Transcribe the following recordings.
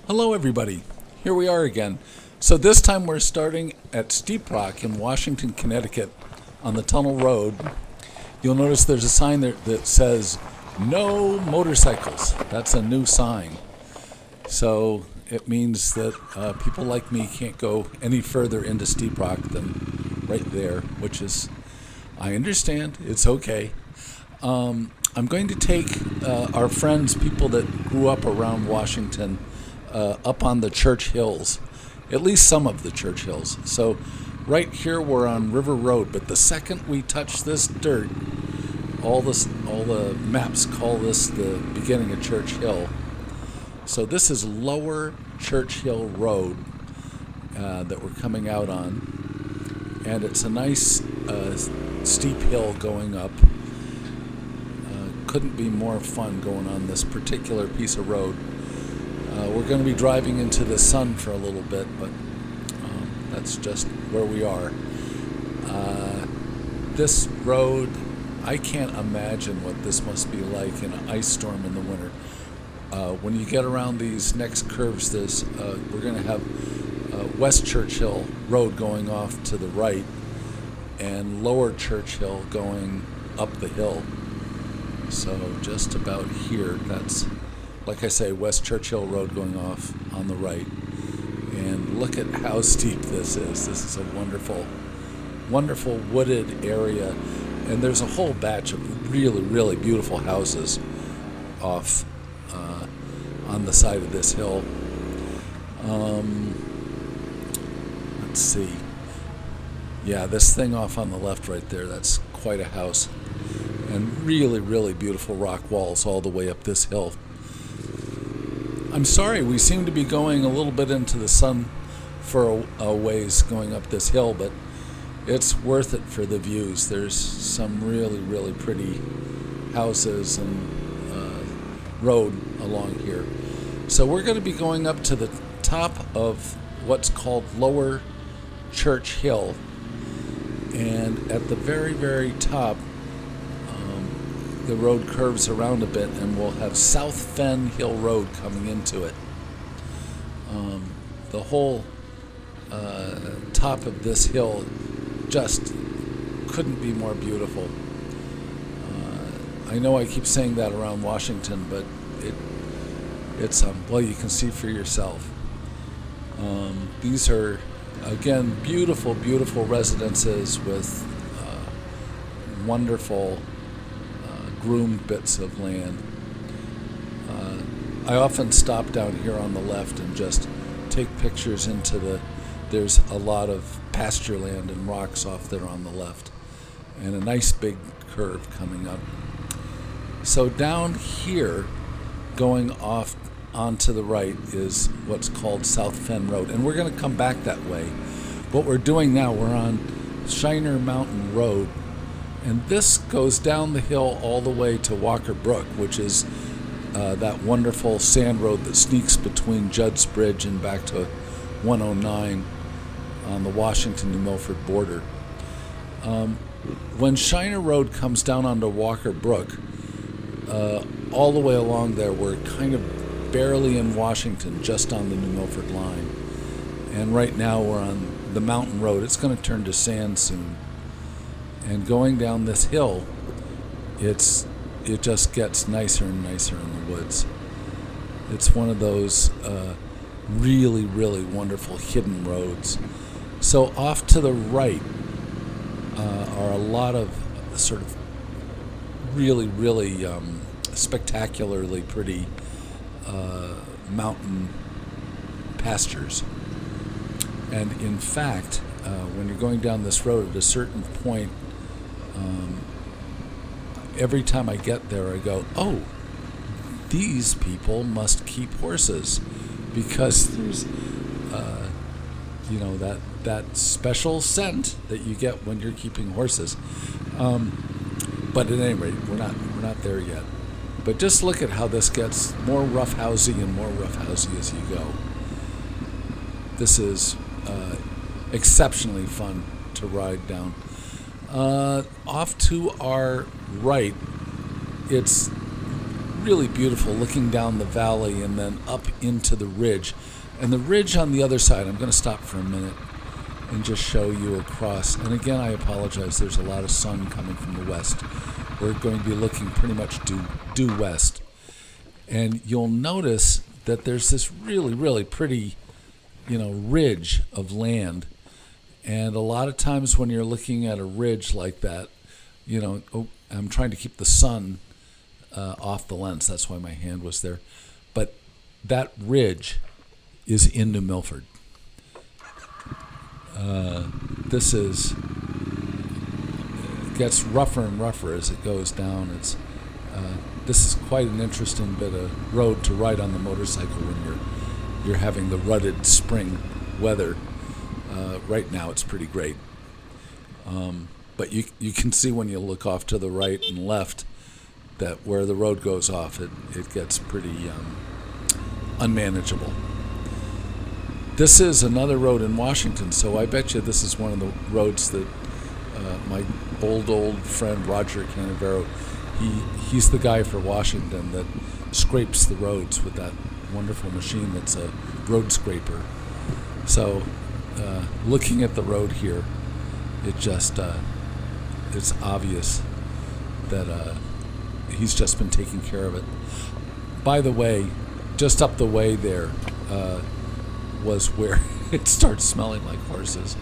Hello everybody, here we are again. So this time we're starting at Steep Rock in Washington, Connecticut on the Tunnel Road. You'll notice there's a sign there that says no motorcycles. That's a new sign. So it means that people like me can't go any further into Steep Rock than right there, which is, I understand, it's okay. I'm going to take our friends, people that grew up around Washington, up on the Church Hills, at least some of the Church Hills. So right here we're on River Road, but the second we touch this dirt, all the maps call this the beginning of Church Hill. So this is Lower Church Hill Road that we're coming out on, and it's a nice steep hill going up. Couldn't be more fun going on this particular piece of road. We're going to be driving into the sun for a little bit, but that's just where we are. This road, I can't imagine what this must be like in an ice storm in the winter. When you get around these next curves, we're going to have West Churchill Road going off to the right and Lower Churchill going up the hill. So just about here, that's, like I say, West Churchill Road going off on the right. And look at how steep this is. This is a wonderful, wonderful wooded area. And there's a whole batch of really, really beautiful houses off on the side of this hill. Let's see. Yeah, this thing off on the left right there, that's quite a house. And really, really beautiful rock walls all the way up this hill. I'm sorry, we seem to be going a little bit into the sun for a ways going up this hill, but it's worth it for the views. There's some really, really pretty houses and road along here. So we're going to be going up to the top of what's called Lower Church Hill, and at the very, very top, the road curves around a bit, and we'll have South Fenn Hill Road coming into it. The whole top of this hill just couldn't be more beautiful. I know I keep saying that around Washington, but it's well, you can see for yourself. These are, again, beautiful, beautiful residences with wonderful groomed bits of land. I often stop down here on the left and just take pictures there's a lot of pasture land and rocks off there on the left, and a nice big curve coming up. So down here, going off onto the right, is what's called South Fenn Road, and we're going to come back that way. What we're doing now, we're on Shiner Mountain Road, and this goes down the hill all the way to Walker Brook, which is that wonderful sand road that sneaks between Judd's Bridge and back to 109 on the Washington-New Milford border. When Shiner Road comes down onto Walker Brook, all the way along there, we're kind of barely in Washington, just on the New Milford line. And right now we're on the mountain road. It's going to turn to sand soon. And going down this hill, it just gets nicer and nicer in the woods. It's one of those really, really wonderful hidden roads. So off to the right are a lot of sort of really, really spectacularly pretty mountain pastures. And in fact, when you're going down this road at a certain point, every time I get there, I go, oh, these people must keep horses, because there's, that special scent that you get when you're keeping horses. But at any rate, we're not there yet. But just look at how this gets more roughhousey and more roughhousey as you go. This is exceptionally fun to ride down. Off to our right, it's really beautiful, looking down the valley and then up into the ridge. And the ridge on the other side, I'm going to stop for a minute and just show you across. And again, I apologize, there's a lot of sun coming from the west. We're going to be looking pretty much due west. And you'll notice that there's this really, really pretty, ridge of land. And a lot of times when you're looking at a ridge like that, I'm trying to keep the sun off the lens. That's why my hand was there. But that ridge is in New Milford. This gets rougher and rougher as it goes down. This is quite an interesting bit of road to ride on the motorcycle when you're having the rutted spring weather. Right now it's pretty great. But you can see when you look off to the right and left that where the road goes off, it gets pretty unmanageable. This is another road in Washington, so I bet you this is one of the roads that my old friend Roger Canavero, he's the guy for Washington that scrapes the roads with that wonderful machine that's a road scraper. So looking at the road here, it just it's obvious that he's just been taking care of it. By the way, just up the way there was where it starts smelling like horses.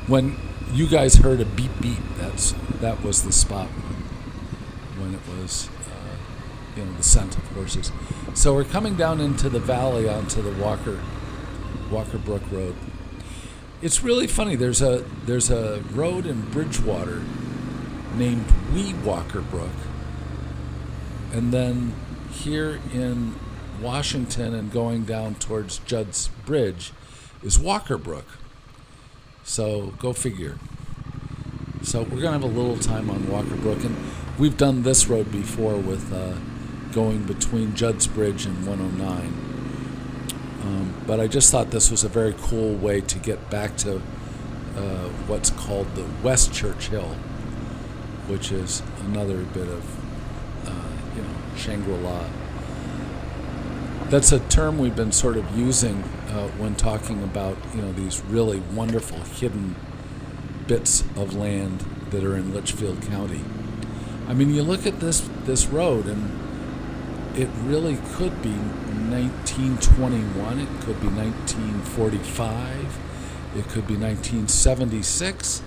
When you guys heard a beep beep, that was the spot when it was the scent of horses. So we're coming down into the valley onto the Walker Brook Rd. It's really funny. There's a road in Bridgewater named Wee Walker Brook, and then here in Washington and going down towards Judd's Bridge is Walker Brook. So go figure. So we're gonna have a little time on Walker Brook, and we've done this road before with going between Judd's Bridge and 109. But I just thought this was a very cool way to get back to what's called the West Church Hill, which is another bit of Shangri-La. That's a term we've been sort of using when talking about these really wonderful hidden bits of land that are in Litchfield County. I mean, you look at this road, and it really could be 1921. It could be 1945. It could be 1976.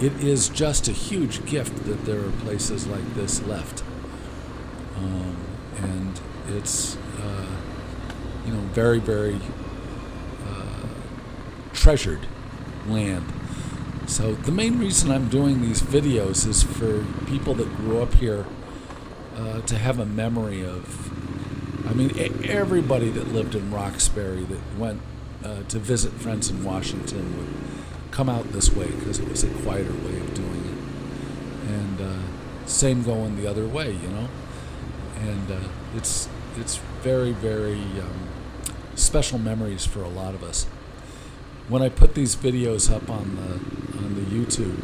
It is just a huge gift that there are places like this left. And it's, very, very treasured land. So the main reason I'm doing these videos is for people that grew up here to have a memory of, everybody that lived in Roxbury that went to visit friends in Washington would come out this way because it was a quieter way of doing it. And same going the other way, And it's very, very special memories for a lot of us. When I put these videos up on the YouTube,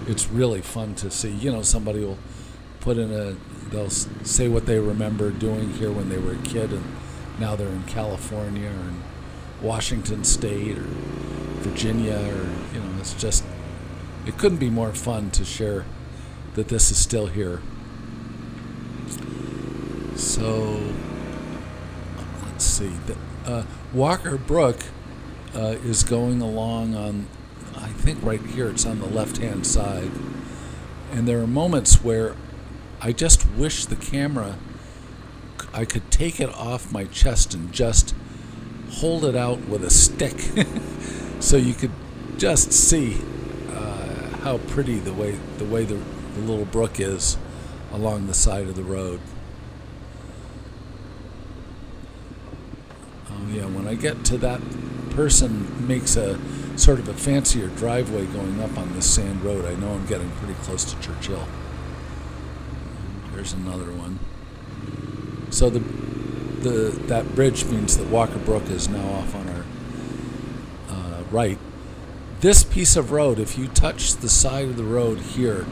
it's really fun to see. Somebody will put in they'll say what they remember doing here when they were a kid, and now they're in California or in Washington State or Virginia, or it's just, it couldn't be more fun to share that this is still here. So let's see. Walker Brook is going along on, I think right here it's on the left-hand side, and there are moments where I just wish the camera, I could take it off my chest and just hold it out with a stick so you could just see how pretty the way the little brook is along the side of the road. Yeah, when I get to that person makes a sort of a fancier driveway going up on this sand road, I know I'm getting pretty close to Churchill. There's another one. So that bridge means that Walker Brook is now off on our right. This piece of road, if you touch the side of the road here,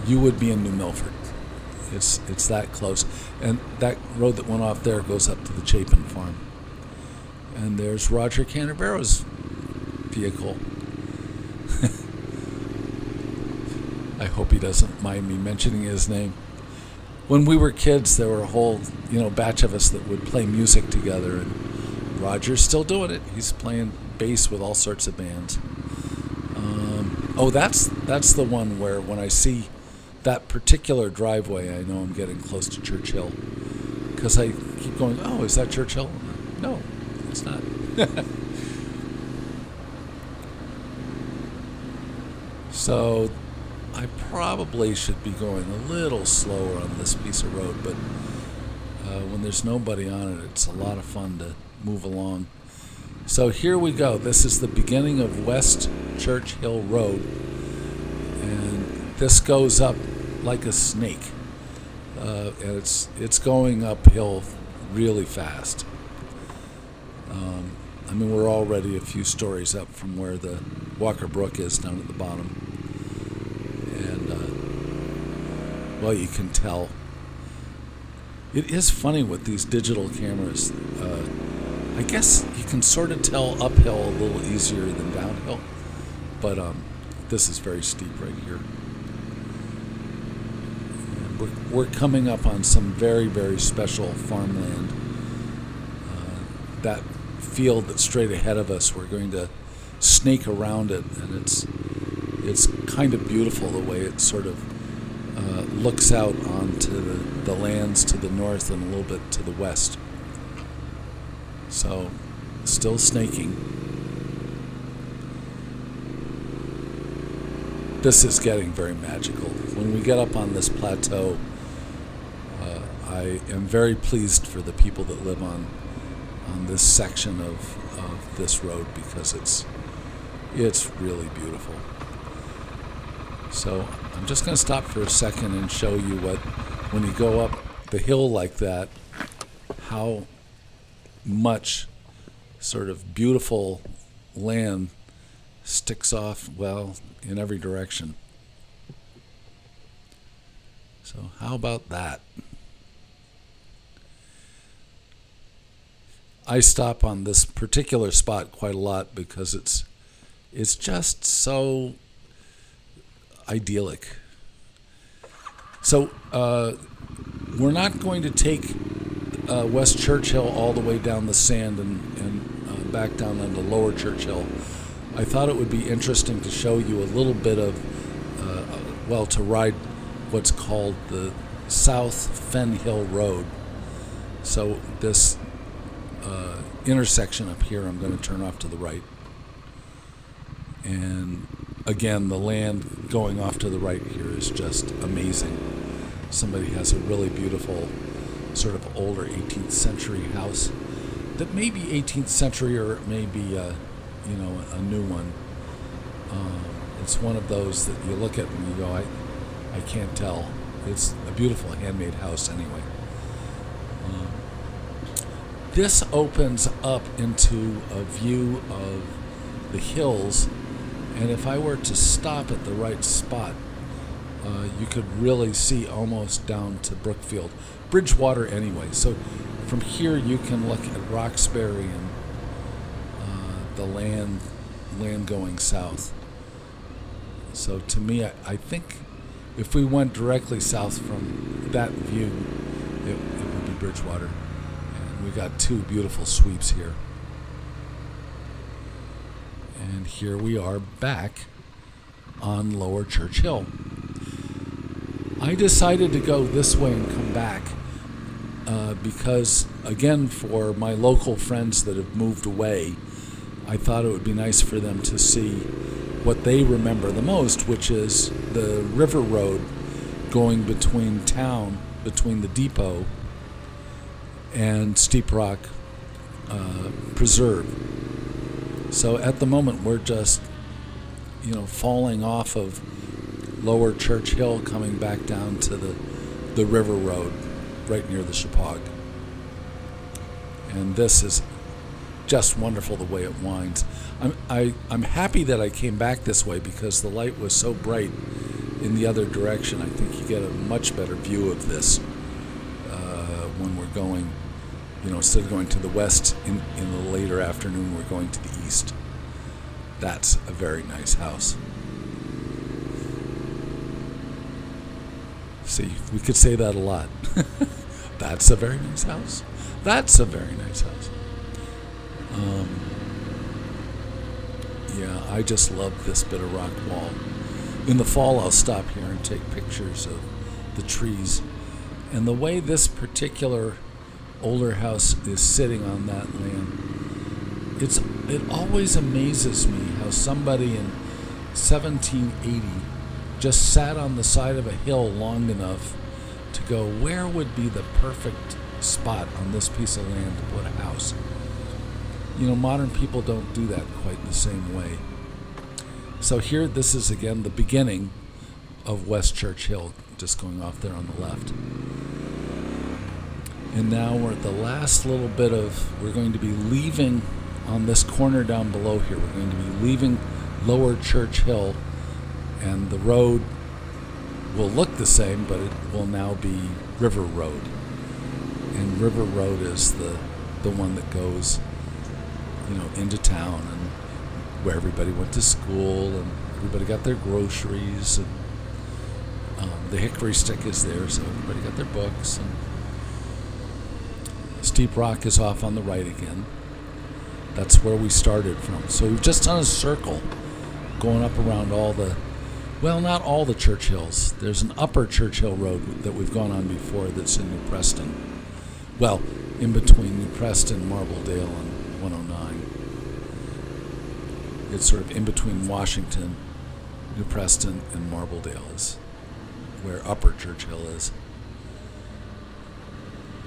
you would be in New Milford. It's that close. And that road that went off there goes up to the Chapin farm. And there's Roger Canterburo's vehicle. I hope he doesn't mind me mentioning his name. When we were kids, there were a whole, batch of us that would play music together, and Roger's still doing it. He's playing bass with all sorts of bands. That's the one where when I see that particular driveway, I know I'm getting close to Churchill, because I keep going, oh, is that Churchill? No, it's not. So I probably should be going a little slower on this piece of road, but when there's nobody on it, it's a lot of fun to move along. So here we go. This is the beginning of West Churchill Road, and this goes up like a snake, and it's going uphill really fast. We're already a few stories up from where the Walker Brook is down at the bottom. Well, you can tell. It is funny with these digital cameras. I guess you can sort of tell uphill a little easier than downhill, but this is very steep right here. And we're coming up on some very, very special farmland. That field that's straight ahead of us, we're going to snake around it, and it's kind of beautiful the way it sort of looks out onto the lands to the north and a little bit to the west. So, still snaking. This is getting very magical. When we get up on this plateau, I am very pleased for the people that live on this section of this road, because it's really beautiful. So I'm just going to stop for a second and show you when you go up the hill like that, how much sort of beautiful land sticks off, well, in every direction. So how about that? I stop on this particular spot quite a lot because it's just so idyllic. So we're not going to take West Churchill all the way down the sand and back down onto Lower Churchill. I thought it would be interesting to show you a little bit of, to ride what's called the South Fenn Hill Road. So this intersection up here, I'm going to turn off to the right. And again, the land going off to the right here is just amazing. Somebody has a really beautiful sort of older 18th century house that may be 18th century or it may be a new one. It's one of those that you look at and you go, I can't tell. It's a beautiful handmade house anyway. This opens up into a view of the hills, and if I were to stop at the right spot, you could really see almost down to Brookfield. Bridgewater anyway. So from here you can look at Roxbury and the land going south. So to me, I think if we went directly south from that view, it would be Bridgewater. And we got two beautiful sweeps here. And here we are back on Lower Church Hill. I decided to go this way and come back because, again, for my local friends that have moved away, I thought it would be nice for them to see what they remember the most, which is the river road going between town, between the depot and Steep Rock Preserve. So at the moment we're just, falling off of Lower Church Hill, coming back down to the river road right near the Chippewa. And this is just wonderful the way it winds. I'm happy that I came back this way because the light was so bright in the other direction, I think you get a much better view of this when we're going, instead of going to the west in the later afternoon, we're going to the east. That's a very nice house. See, we could say that a lot. That's a very nice house. That's a very nice house. Yeah, I just love this bit of rock wall. In the fall, I'll stop here and take pictures of the trees. And the way this particular older house is sitting on that land, it always amazes me how somebody in 1780 just sat on the side of a hill long enough to go, where would be the perfect spot on this piece of land to put a house? Modern people don't do that quite in the same way. So here, this is again the beginning of West Church Hill, just going off there on the left. And now we're at the last little bit we're going to be leaving on this corner down below here. We're going to be leaving Lower Church Hill, and the road will look the same, but it will now be River Road. And River Road is the one that goes, into town, and where everybody went to school, and everybody got their groceries, and the Hickory Stick is there, so everybody got their books. And Steep Rock is off on the right again. That's where we started from. So we've just done a circle going up around not all the Church Hills. There's an upper Church Hill Road that we've gone on before that's in New Preston. Well, in between New Preston, Marbledale, and 109. It's sort of in between Washington, New Preston, and Marbledale is where Upper Church Hill is.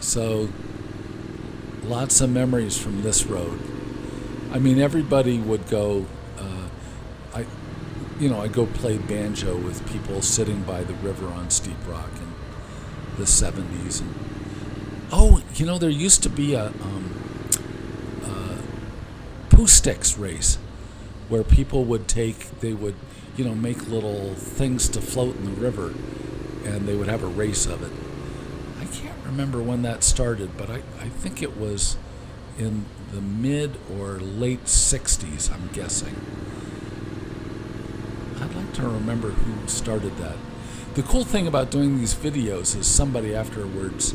So, lots of memories from this road. I mean, everybody would go, I'd go play banjo with people sitting by the river on Steep Rock in the 70s. And, there used to be a poo sticks race where people would make little things to float in the river, and they would have a race of it. I can't remember when that started, but I think it was in the mid or late 60s, I'm guessing. I'd like to remember who started that. The cool thing about doing these videos is somebody afterwards,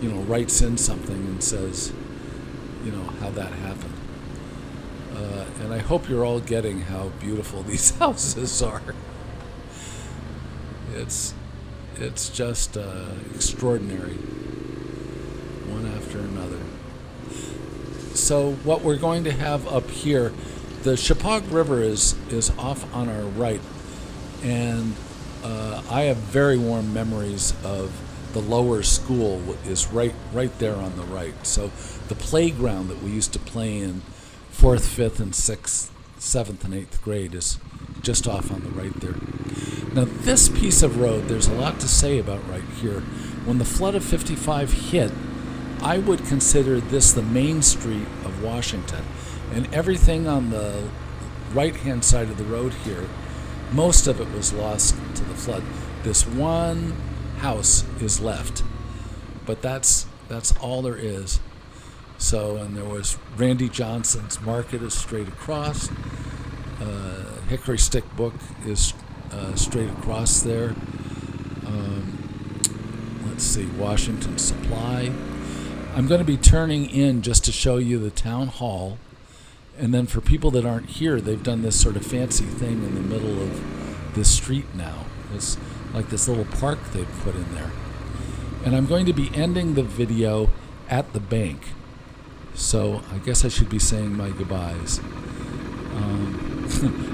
writes in something and says, how that happened. And I hope you're all getting how beautiful these houses are. It's just extraordinary, one after another. So what we're going to have up here, the Chepaug River is off on our right, and I have very warm memories of the lower school is right there on the right. So the playground that we used to play in 4th, 5th, and 6th, 7th, and 8th grade is just off on the right there. Now this piece of road, there's a lot to say about right here. When the flood of 55 hit, I would consider this the main street of Washington. And everything on the right-hand side of the road here, most of it was lost to the flood. This one house is left, but that's all there is. So, and there was Randy Johnson's Market is straight across. Hickory Stick Book is straight across there. Let's see, Washington Supply. I'm going to be turning in just to show you the town hall. And then for people that aren't here, they've done this sort of fancy thing in the middle of this street now. It's like this little park they've put in there. And I'm going to be ending the video at the bank. So I guess I should be saying my goodbyes.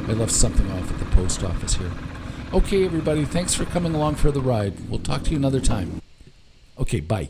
I left something off at the post office here. Okay, everybody, thanks for coming along for the ride. We'll talk to you another time. Okay, bye.